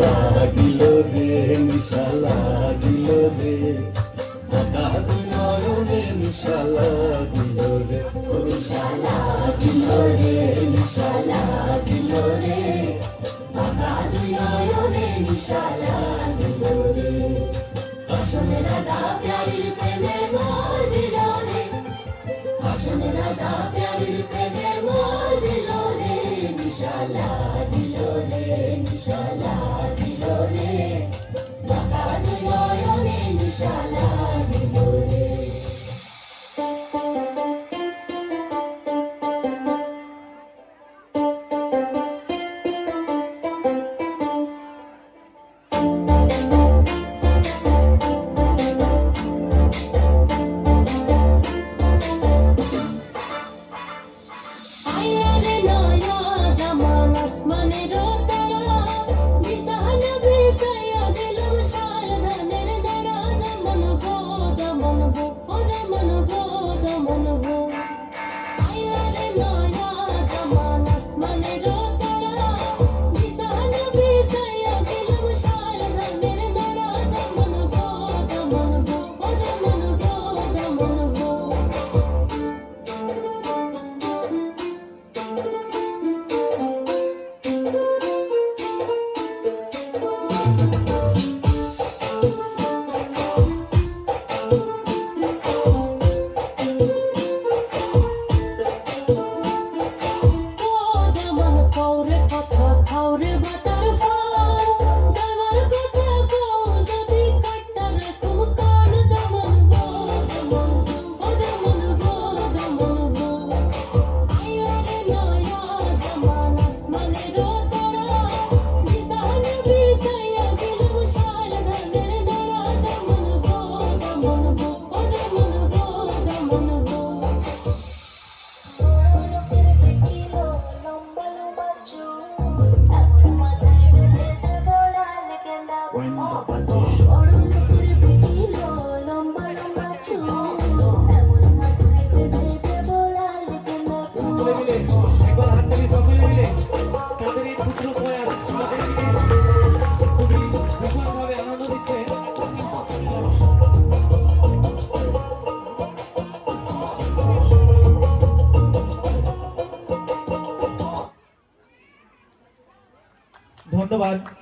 লাগিল রে নিশা লাগিল রে বাঁকা দুই নয়নে নিশা লাগিল রে নিশা লাগিল রে নিশা লাগিল রে বাঁকা দুই নয়নে নিশা লাগিল রে আসনে রাজা প্যারির প্রেমে মজিল রে আসনে রাজা প্যারির প্রেমে মজিল রে নিশা লাগিল রে নিশা লাগিল রে বাঁকা দুই নয়নে নিশা লাগিল রে ধন্যবাদ।